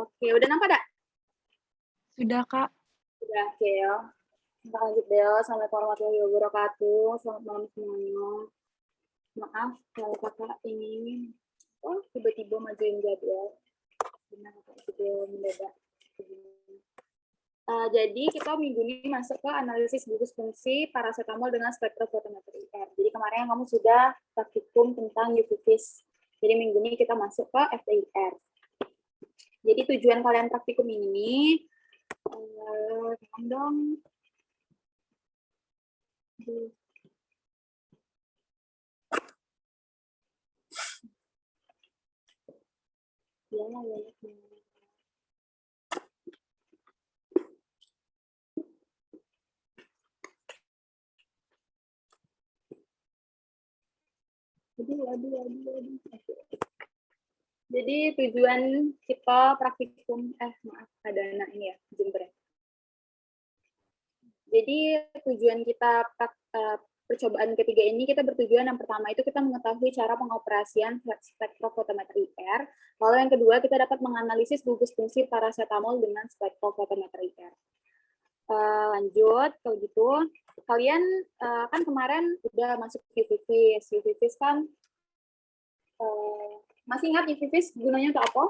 Oke, udah nampak tak? Sudah, Kak. Sudah, oke ya. Kita lanjut Bel. Assalamualaikum warahmatullahi wabarakatuh. Selamat malam semuanya. Maaf kalau kakak ini tiba-tiba majuin jadwal. Benar kakak juga mendadak. Jadi kita minggu ini masuk ke analisis gugus fungsi paracetamol dengan spektrofotometer IR. Jadi kemarin kamu sudah praktikum tentang UV-Vis. Jadi minggu ini kita masuk ke FTIR. Jadi tujuan kalian praktikum ini, dong. Ya. Aduh. Jadi tujuan kita praktikum, maaf ada anak ini ya, jember. Jadi tujuan kita percobaan ketiga ini kita bertujuan yang pertama itu kita mengetahui cara pengoperasian spektrofotometer IR. Lalu yang kedua kita dapat menganalisis gugus fungsi paracetamol dengan spektrofotometer IR. Lanjut, kalau gitu kalian kan kemarin udah masuk UV-Vis. UV-Vis kan masih ingat UV-Vis gunanya untuk apa?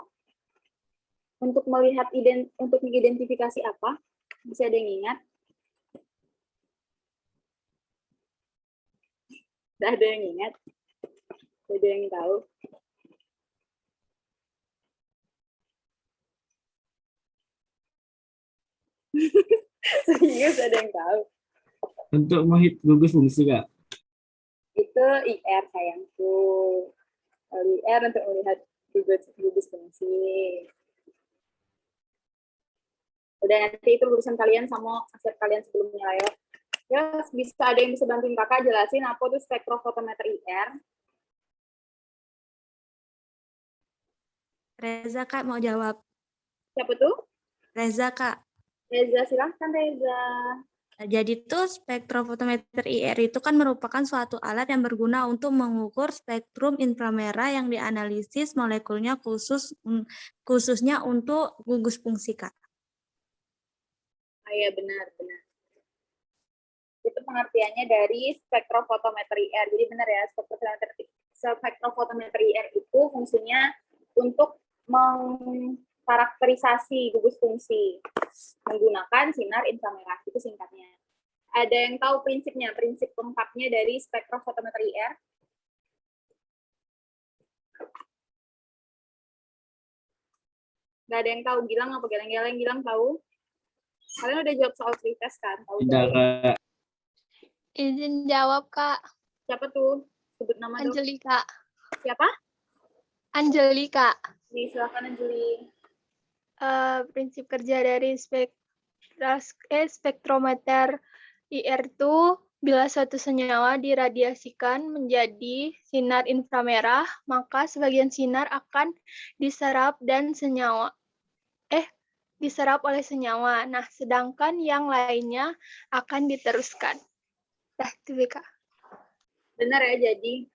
Untuk melihat untuk mengidentifikasi apa? Bisa ada yang ingat? Tidak ada yang ingat? Tidak ada yang tahu? Serius ada yang tahu? Untuk menghitung gugus fungsi, Kak? Itu IR sayangku. IR untuk melihat gugus fungsi. Udah nanti itu urusan kalian sama aset kalian sebelumnya ya. Ya, bisa ada yang bisa bantuin kakak jelasin apa tuh spektrofotometer IR? Reza, Kak, mau jawab. Siapa tuh? Reza, Kak. Reza, silahkan Reza. Jadi tuh spektrofotometer IR itu kan merupakan suatu alat yang berguna untuk mengukur spektrum inframerah yang dianalisis molekulnya khususnya untuk gugus fungsi, Kak. Iya, benar. Itu pengertiannya dari spektrofotometer IR. Jadi benar ya, spektrofotometer IR itu fungsinya untuk mengkarakterisasi gugus fungsi menggunakan sinar inframerah, itu singkatnya. Ada yang tahu prinsip lengkapnya dari spektrofotometer IR? Nggak ada yang tahu, Gilang apa geleng-geleng? Gilang tahu? Kalian udah jawab soal pretest kan? Tahu? Tidak. Izin jawab, Kak. Siapa tuh? Sebut nama dong. Angelika. Siapa? Angelika. Silakan Anjeli. Prinsip kerja dari spektrometer IR itu bila suatu senyawa diradiasikan menjadi sinar inframerah, maka sebagian sinar akan diserap oleh senyawa. Nah, sedangkan yang lainnya akan diteruskan. Dah, itu BK. Benar ya, jadi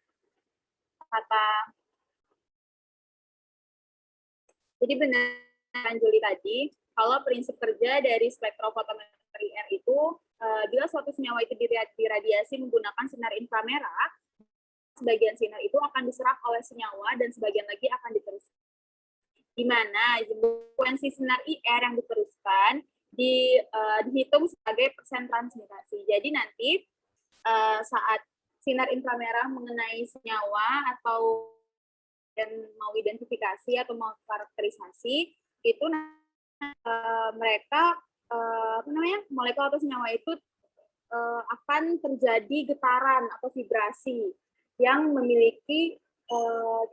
benar Anjeli tadi, kalau prinsip kerja dari spektrofotometer IR itu, bila suatu senyawa itu diradiasi menggunakan sinar inframerah, sebagian sinar itu akan diserap oleh senyawa dan sebagian lagi akan diteruskan. Di mana frekuensi sinar IR yang diteruskan dihitung sebagai persen transmitasi. Jadi nanti saat sinar inframerah mengenai senyawa atau mau identifikasi atau mau karakterisasi, itu mereka molekul atau senyawa itu akan terjadi getaran atau vibrasi yang memiliki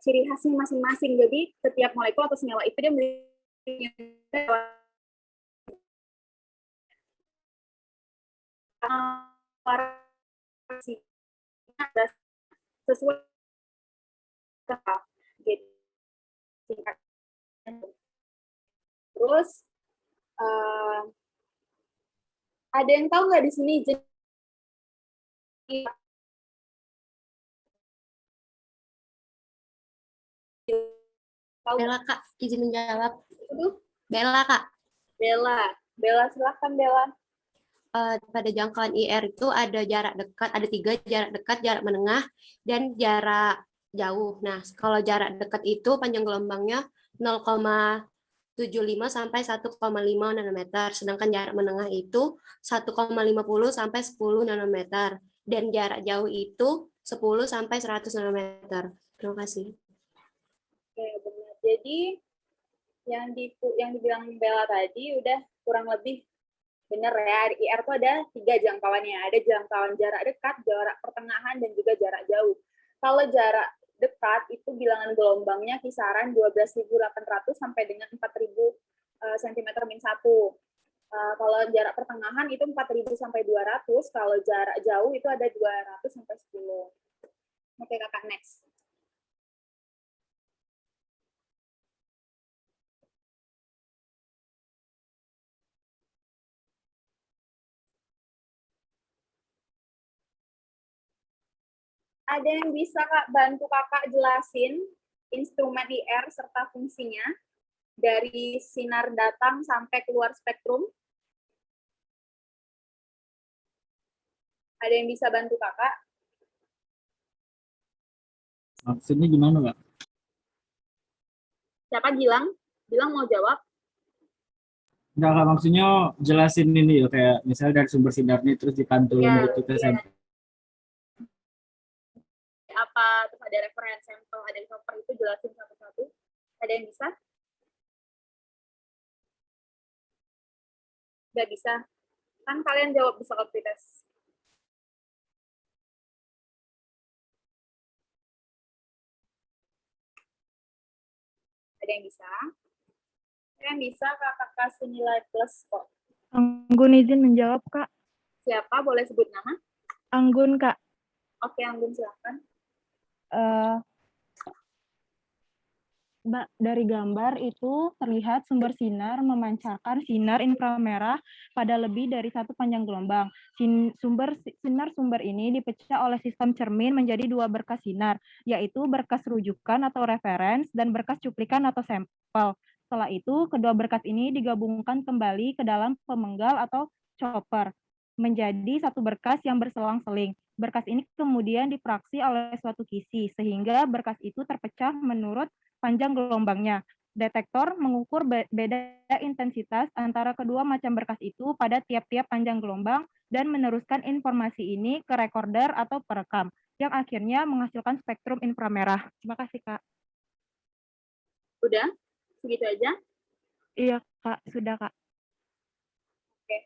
ciri khasnya masing-masing. Jadi setiap molekul atau senyawa itu dia memiliki sesuai gitu. Terus ada yang tahu nggak di sini Bella, Kak, izin menjawab. Aduh, Bella, Kak. Bella, silahkan Bella. Pada jangkauan IR itu ada jarak dekat, ada 3, jarak dekat, jarak menengah, dan jarak jauh. Nah, kalau jarak dekat itu panjang gelombangnya 0,75 sampai 1,5 nanometer, sedangkan jarak menengah itu 1,50 sampai 10 nanometer, dan jarak jauh itu 10 sampai 100 nanometer. Terima kasih. Oke, benar. Jadi yang dibilang Bella tadi udah kurang lebih benar ya. Di IR itu ada 3 jangkauannya. Ada jangkauan jarak dekat, jarak pertengahan, dan juga jarak jauh. Kalau jarak dekat itu bilangan gelombangnya kisaran 12.800 sampai dengan 4.000 cm-1. Kalau jarak pertengahan itu 4.000 sampai 200. Kalau jarak jauh itu ada 200 sampai 10. Oke, Kakak, next. Ada yang bisa Kak bantu Kakak jelasin instrumen IR serta fungsinya dari sinar datang sampai keluar spektrum? Ada yang bisa bantu Kakak? Maksudnya gimana, Kak? Siapa Gilang? Gilang mau jawab? Enggak, Kak, maksudnya jelasin ini ya, kayak misalnya dari sumber sinarnya terus dipantulin Ya, gitu ke iya. sampel. Apa, terus ada reference sampel, ada chopper, itu jelasin satu-satu. Ada yang bisa? Nggak bisa. Kan kalian jawab bisa copy test. Ada yang bisa? Ada yang bisa Kakak kasih nilai plus kok. Anggun izin menjawab, Kak. Siapa? Boleh sebut nama? Anggun, Kak. Oke, Anggun silakan. Mbak, dari gambar itu terlihat sumber sinar memancarkan sinar inframerah pada lebih dari satu panjang gelombang. Sinar-sumber ini dipecah oleh sistem cermin menjadi 2 berkas sinar, yaitu berkas rujukan atau referens dan berkas cuplikan atau sampel. Setelah itu, kedua berkas ini digabungkan kembali ke dalam pemenggal atau chopper, menjadi satu berkas yang berselang-seling. Berkas ini kemudian dipraksi oleh suatu kisi, sehingga berkas itu terpecah menurut panjang gelombangnya. Detektor mengukur beda intensitas antara kedua macam berkas itu pada tiap-tiap panjang gelombang dan meneruskan informasi ini ke recorder atau perekam, yang akhirnya menghasilkan spektrum inframerah. Terima kasih, Kak. Udah? Segitu aja? Iya, Kak. Sudah, Kak. Oke.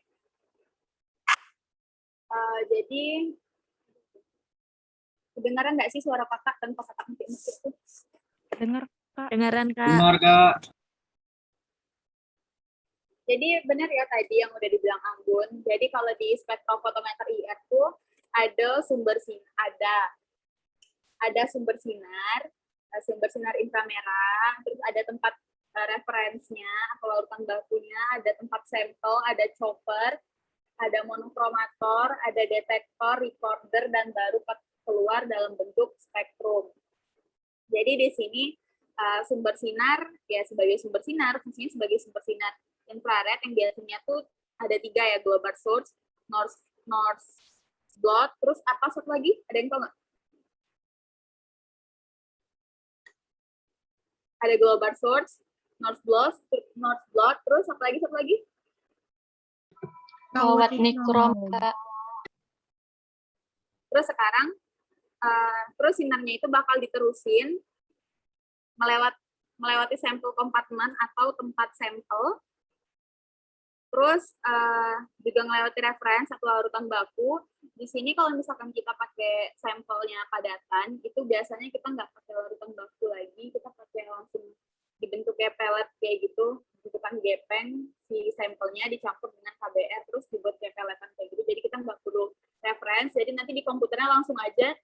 Jadi, kedengaran nggak sih suara kakak tanpa kakak mungkin-mungkin tuh? Dengar, Kak. Dengaran, Kak. Benar, Kak. Jadi benar ya tadi yang udah dibilang Anggun. Jadi kalau di spektrofotometer IR tuh ada sumber sinar, ada sumber sinar inframerah, terus ada tempat referensnya atau larutan bakunya, ada tempat sampel, ada chopper, ada monochromator, ada detektor, recorder, dan baru keluar dalam bentuk spektrum. Jadi di sini sumber sinar ya sebagai sumber sinar, fungsinya sebagai sumber sinar infrared yang biasanya tuh ada 3 ya, global source, north blot, terus apa satu lagi? Ada yang tahu nggak? Ada global source, north blot, terus satu lagi? Kawat nikrom, Kak. Terus sekarang, terus sinarnya itu bakal diterusin melewati sampel kompartemen atau tempat sampel. Terus juga melewati referensi atau larutan baku. Di sini kalau misalkan kita pakai sampelnya padatan, itu biasanya kita nggak pakai larutan baku lagi, kita pakai langsung dibentuk kayak pelet kayak gitu, bentukan gepeng, si sampelnya dicampur dengan KBR, terus dibuat kayak peletan kayak gitu. Jadi kita nggak perlu referensi, jadi nanti di komputernya langsung aja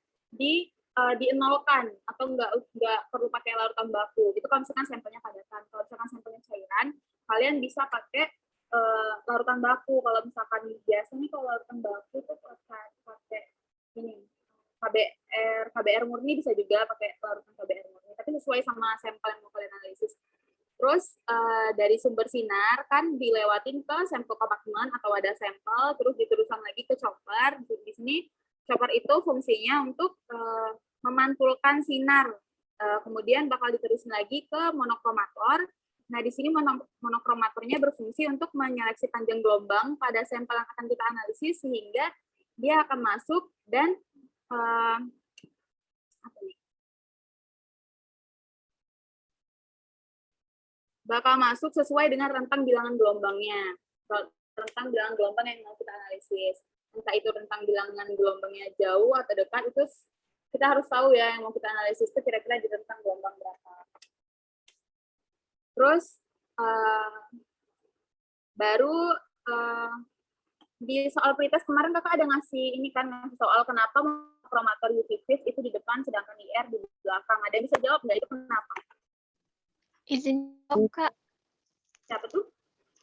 dienolkan atau nggak perlu pakai larutan baku. Itu kalau misalkan sampelnya padatan. Kalau misalkan sampelnya cairan, kalian bisa pakai larutan baku. Kalau misalkan biasanya kalau larutan baku tuh pakai ini KBR murni, bisa juga pakai larutan KBR murni, tapi sesuai sama sampel yang mau kalian analisis. Terus dari sumber sinar kan dilewatin ke sampel kompartemen atau wadah sampel, terus diteruskan lagi ke chopper. Di sini chopper itu fungsinya untuk memantulkan sinar, kemudian bakal diterusin lagi ke monokromator. Nah, di sini monokromatornya berfungsi untuk menyeleksi panjang gelombang pada sampel yang akan kita analisis, sehingga dia akan masuk dan bakal masuk sesuai dengan rentang bilangan gelombangnya. Rentang bilangan gelombang yang mau kita analisis. Entah itu rentang bilangan gelombangnya jauh atau dekat, itu kita harus tahu ya, yang mau kita analisis itu kira-kira di rentang gelombang berapa. Terus baru di soal pretest kemarin kakak ada ngasih ini kan, ngasih soal kenapa monokromator UV vis itu di depan sedangkan IR di belakang. Ada yang bisa jawab nggak itu kenapa? Izin jawab, Kak. Siapa tuh?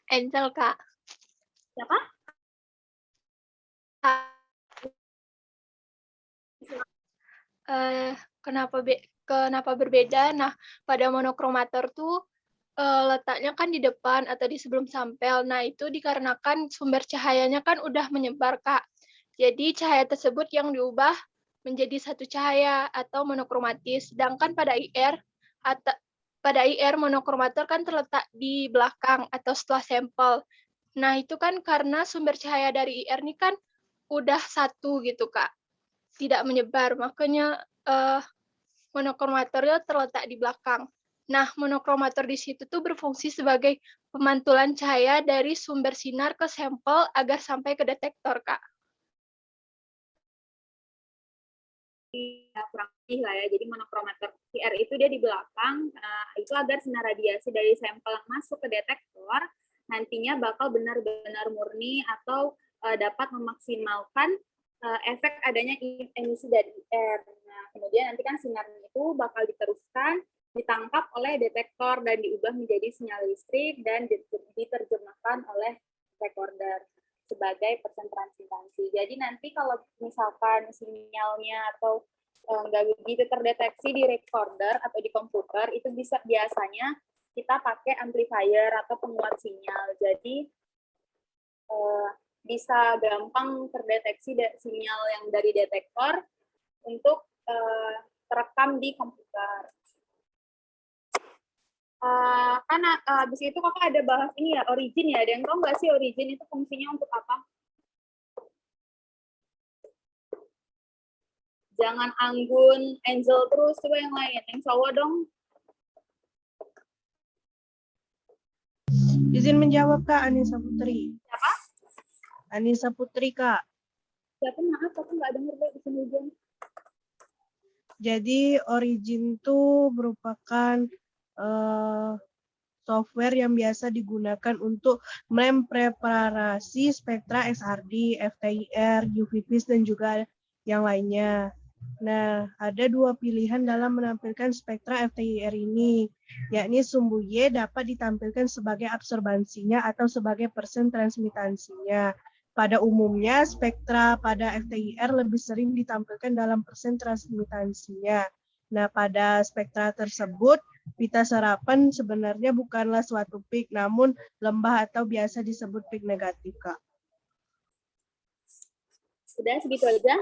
Angel, Kak. Siapa? Kenapa berbeda? Nah, pada monokromator tuh letaknya kan di depan atau di sebelum sampel. Nah, itu dikarenakan sumber cahayanya kan udah menyebar, Kak. Jadi cahaya tersebut yang diubah menjadi satu cahaya atau monokromatis. Sedangkan pada IR monokromator kan terletak di belakang atau setelah sampel. Nah, itu kan karena sumber cahaya dari IR ini kan udah satu gitu, Kak. Tidak menyebar, makanya monokromatornya terletak di belakang. Nah, monokromator di situ tuh berfungsi sebagai pemantulan cahaya dari sumber sinar ke sampel agar sampai ke detektor, Kak. Ya, kurang lebih lah ya. Jadi monokromator IR itu dia di belakang, itu agar sinar radiasi dari sampel yang masuk ke detektor nantinya bakal benar-benar murni atau dapat memaksimalkan efek adanya emisi dari IR. Nah, kemudian nanti kan sinar itu bakal diteruskan, ditangkap oleh detektor dan diubah menjadi sinyal listrik dan diterjemahkan oleh recorder sebagai persen transmitansi. Jadi nanti kalau misalkan sinyalnya atau nggak begitu terdeteksi di recorder atau di komputer, itu biasanya kita pakai amplifier atau penguat sinyal. Jadi bisa gampang terdeteksi sinyal yang dari detektor untuk terekam di komputer. Kan habis itu kakak ada bahas ini ya, origin ya. Ada yang tahu nggak sih origin itu fungsinya untuk apa? Jangan Anggun, Angel terus, coba yang lain. Yang cowok dong. Izin menjawab, Kak, Anissa Putri. Siapa? Anissa Putri, Kak. Siapa? Maaf, aku nggak dengar deh di sini hujan. Jadi origin itu merupakan software yang biasa digunakan untuk mempreparasi spektra XRD, FTIR, UV vis, dan juga yang lainnya. Nah, ada dua pilihan dalam menampilkan spektra FTIR ini, yakni sumbu Y dapat ditampilkan sebagai absorbansinya atau sebagai persen transmitansinya. Pada umumnya, spektra pada FTIR lebih sering ditampilkan dalam persen transmitansinya. Nah, pada spektra tersebut, pita serapan sebenarnya bukanlah suatu peak, namun lembah atau biasa disebut peak negatif, Kak. Sudah segitu aja?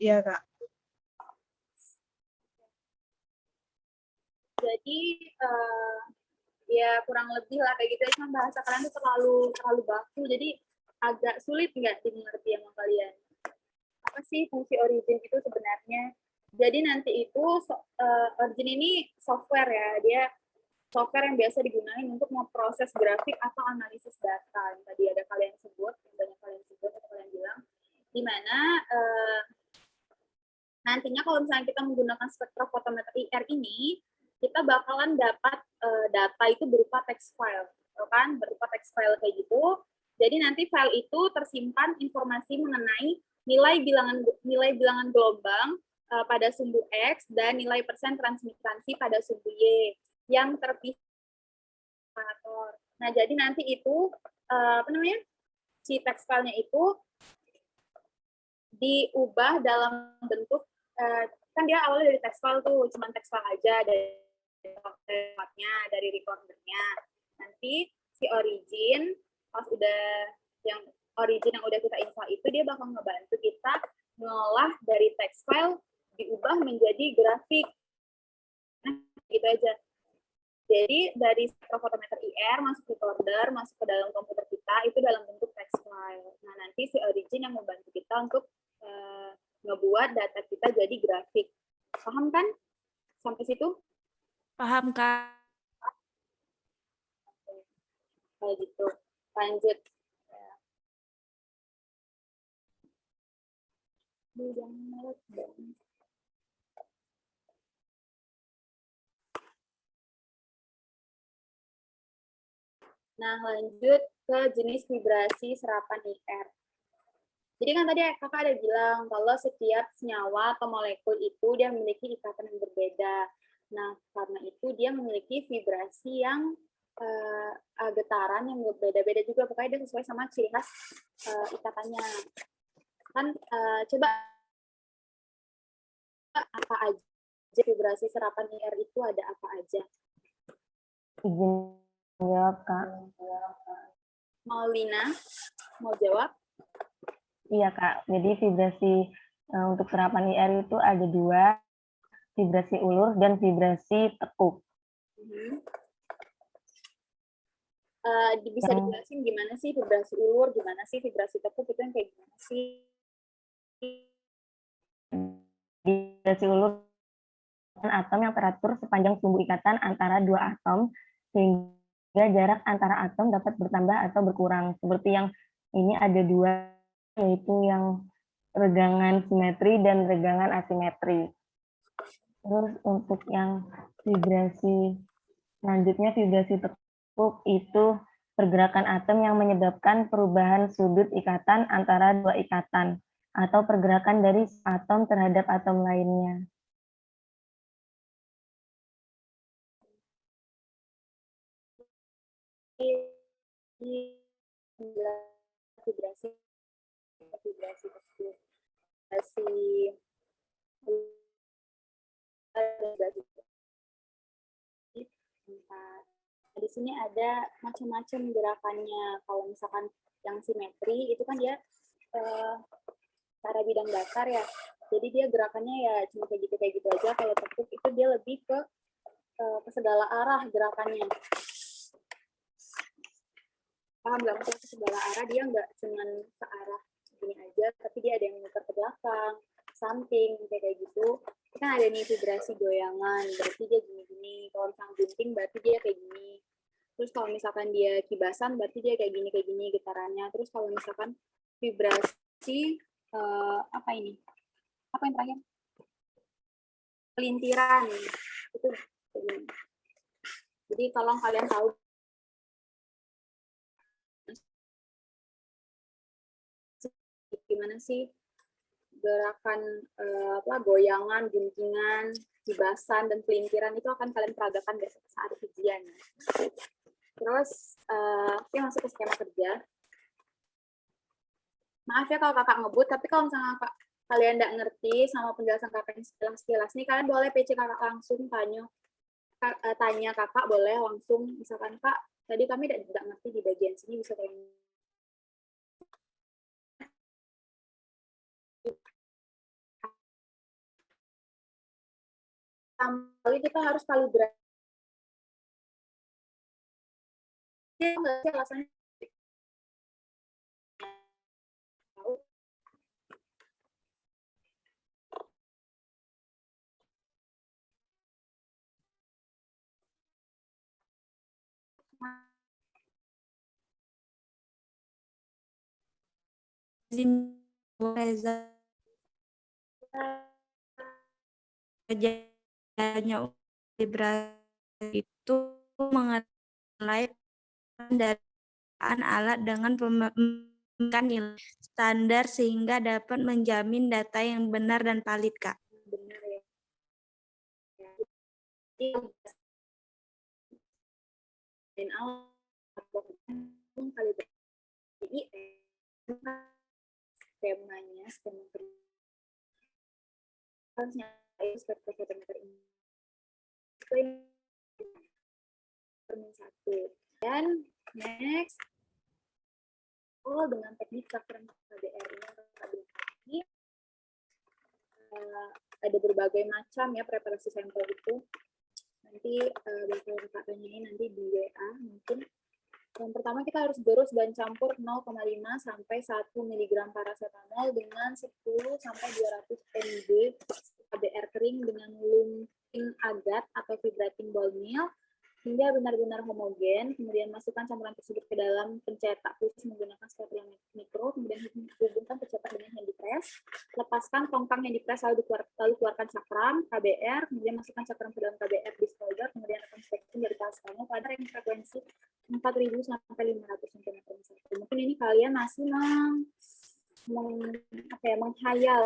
Iya, Kak. Jadi ya kurang lebih lah kayak gitu. Cuma bahasa kalian tuh terlalu baku, jadi agak sulit nggak dimengerti sama kalian. Apa sih fungsi origin itu sebenarnya? Jadi nanti itu Origin ini software ya, dia software yang biasa digunakan untuk memproses grafik atau analisis data. Yang tadi ada kalian sebut, yang banyak kalian sebut atau kalian bilang, di mana nantinya kalau misalnya kita menggunakan spektrofotometer IR ini, kita bakalan dapat data itu berupa text file, kan? Berupa text file kayak gitu. Jadi nanti file itu tersimpan informasi mengenai nilai bilangan gelombang pada sumbu X dan nilai persen transmitansi pada sumbu Y yang terpisah. Nah, jadi nanti itu apa namanya? Si text file-nya itu diubah dalam bentuk kan dia awalnya dari text file tuh, cuma text file aja dari recordernya. Nanti si Origin pas udah yang Origin yang udah kita install itu dia bakal ngebantu kita ngolah dari text file diubah menjadi grafik. Nah, gitu aja. Jadi dari spektrofotometer IR masuk recorder, masuk ke dalam komputer kita itu dalam bentuk text file. Nah, nanti si Origin yang membantu kita untuk ngebuat data kita jadi grafik. Paham kan? Sampai situ? Paham, Kak? Kayak gitu. Lanjut. Nah, lanjut ke jenis vibrasi serapan IR. Jadi kan tadi kakak ada bilang kalau setiap senyawa atau molekul itu dia memiliki ikatan yang berbeda. Nah, karena itu dia memiliki vibrasi yang getaran yang berbeda-beda juga. Pokoknya dia sesuai sama ciri khas ikatannya. Kan coba apa aja vibrasi serapan IR itu ada apa aja? Izin jawab, Kak. Mau Lina? Mau jawab? Iya, Kak. Jadi vibrasi untuk serapan IR itu ada dua, vibrasi ulur dan vibrasi tekuk. Bisa dijelasin gimana sih vibrasi ulur, gimana sih vibrasi tekuk, itu yang kayak gimana sih? Vibrasi ulur atom yang teratur sepanjang sumbu ikatan antara dua atom, sehingga jarak antara atom dapat bertambah atau berkurang. Seperti yang ini ada dua, yaitu yang regangan simetri dan regangan asimetri. Terus untuk yang vibrasi selanjutnya, vibrasi tekuk itu pergerakan atom yang menyebabkan perubahan sudut ikatan antara dua ikatan atau pergerakan dari atom terhadap atom lainnya. Vibrasi tekuk, di sini ada macam-macam gerakannya. Kalau misalkan yang simetri itu kan dia cara bidang datar ya. Jadi dia gerakannya ya cuma kayak gitu aja. Kalau tekuk itu dia lebih ke segala arah gerakannya. Paham nggak? Maksudnya ke segala arah, dia nggak cuma ke arah gini aja, tapi dia ada yang muter ke belakang, samping, kayak gitu. Kan ada nih vibrasi goyangan, berarti dia gini-gini. Kalau misalkan gunting, berarti dia kayak gini. Terus kalau misalkan dia kibasan, berarti dia kayak gini getarannya. Terus kalau misalkan vibrasi, apa ini? Apa yang terakhir? Pelintiran. Itu kayak gini. Jadi tolong kalian tahu gimana sih gerakan goyangan, guntingan, kibasan, dan pelintiran itu akan kalian peragakan besok saat ujian. Terus, kita masuk ke skema kerja. Maaf ya kalau kakak ngebut, tapi kalau misalnya kalian nggak ngerti sama penjelasan kakak yang sekilas nih, kalian boleh PC kakak langsung tanya kakak, boleh langsung. Misalkan, Kak, tadi kami tidak ngerti di bagian sini, bisa kalian kali kita harus kalibrasi. Nggak sih alasannya? Reza kerjanya itu mengenai pendataan alat dengan pemilikan nilai standar sehingga dapat menjamin data yang benar dan valid, Kak. Benar ya. Jadi kali skemanya skema spektrofotometer ini satu. Dan next, dengan teknik cakram KBR ini ada berbagai macam ya preparasi sampel itu. Nanti bakal Kak tanyain nanti di WA mungkin. Yang pertama kita harus gerus dan campur 0,5 sampai 1 mg paracetamol dengan 10 sampai 200 mg KBR kering dengan lumping agat atau vibrating ball mill hingga benar-benar homogen. Kemudian masukkan campuran tersebut ke dalam pencetak khusus menggunakan spatula mikro. Kemudian hubungkan pencetak dengan hand press. Lepaskan tongkang hand press lalu keluarkan cakram KBR. Kemudian masukkan cakram ke dalam KBR disclosure. Kemudian akan spektrum dari pastelnya pada range frekuensi 4000 sampai 500 cm per second. Mungkin ini kalian masih menghayal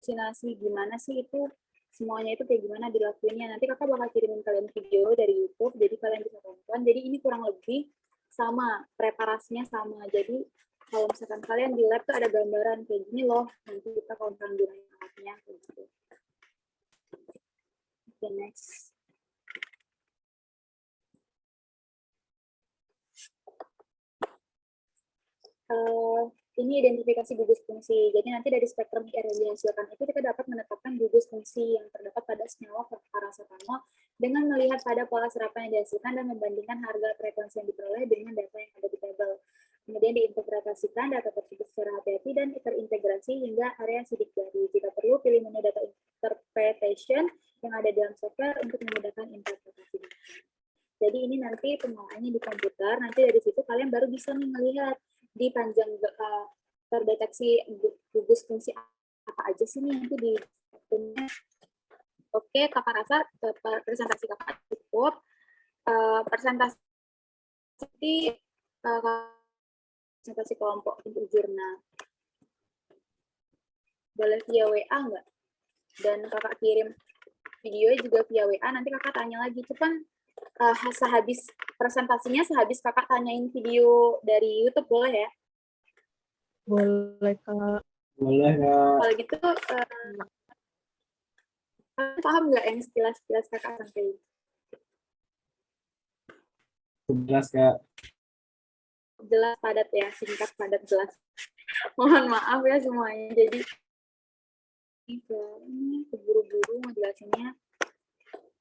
halusinasi gimana sih itu semuanya itu kayak gimana dilakuinnya. Nanti kakak bakal kirimin kalian video dari YouTube, jadi kalian bisa tonton. Jadi ini kurang lebih sama, preparasinya sama. Jadi kalau misalkan kalian di lab tuh ada gambaran kayak gini loh, nanti kita kalau misalkan gunain alatnya kayak gitu. Oke, next. Ini identifikasi gugus fungsi. Jadi nanti dari spektrum IR yang dihasilkan itu kita dapat menetapkan gugus fungsi yang terdapat pada senyawa paracetamol dengan melihat pada pola serapan yang dihasilkan dan membandingkan harga frekuensi yang diperoleh dengan data yang ada di tabel. Kemudian diinterpretasikan data tersebut secara hati-hati dan terintegrasi hingga area sidik jari. Jika perlu, pilih menu data interpretation yang ada dalam software untuk memudahkan interpretasi. Jadi ini nanti pengolahannya di komputer. Nanti dari situ kalian baru bisa melihat di panjang terdeteksi gugus fungsi apa aja sih nih nanti di Oke, kakak rasa presentasi kakak cukup. Presentasi kelompok untuk jurnal boleh via WA nggak? Dan kakak kirim video juga via WA. Nanti kakak tanya lagi. Cuman sehabis presentasinya, sehabis kakak tanyain video dari YouTube, boleh ya? Boleh, Kak. Boleh, Kak. Kalau gitu, kalian paham nggak yang sekilas-sekilas kakak sampaikan? Jelas, Kak. Jelas, padat ya, singkat, padat, jelas. Mohon maaf ya semuanya. Jadi, ini keburu-buru ngejelasinnya.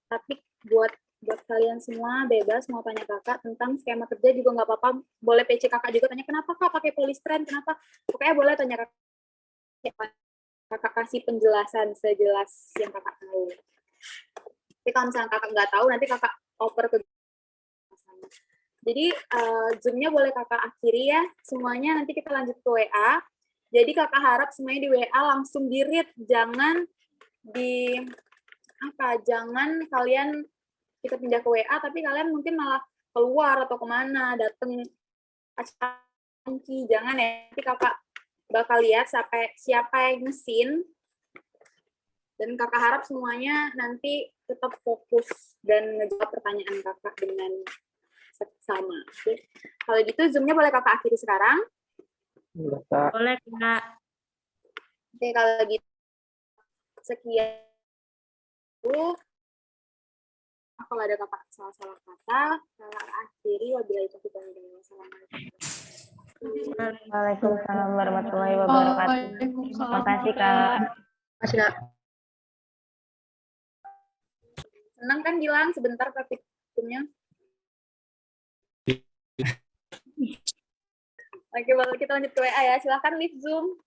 Tapi buat kalian semua bebas mau tanya kakak tentang skema kerja juga nggak apa-apa. Boleh PC kakak juga tanya kenapa kak pakai polystyrene, kenapa? Pokoknya boleh tanya kakak kasih penjelasan sejelas yang kakak tahu. Tapi kalau misalnya kakak nggak tahu nanti kakak oper ke. Jadi Zoom-nya boleh kakak akhiri ya semuanya. Nanti kita lanjut ke WA. Jadi kakak harap semuanya di WA langsung di-read, jangan jangan kalian kita pindah ke WA, tapi kalian mungkin malah keluar atau kemana, dateng acara, jangan ya. Nanti kakak bakal lihat siapa yang mesin, dan kakak harap semuanya nanti tetap fokus dan ngejawab pertanyaan kakak dengan sama. Oke. Kalau gitu Zoom-nya boleh kakak akhiri sekarang. Boleh, Kak. Oke, kalau gitu sekian dulu. Kalau ada kakak salah-salah kata, kakak akhiri. Wabillahi taufiq wal hidayah. Wassalamualaikum. Waalaikumsalam warahmatullahi wabarakatuh. Terima kasih, Kak. Senang kan Gilang sebentar praktikumnya? Oke, baru kita lanjut ke WA ya. Silahkan leave Zoom.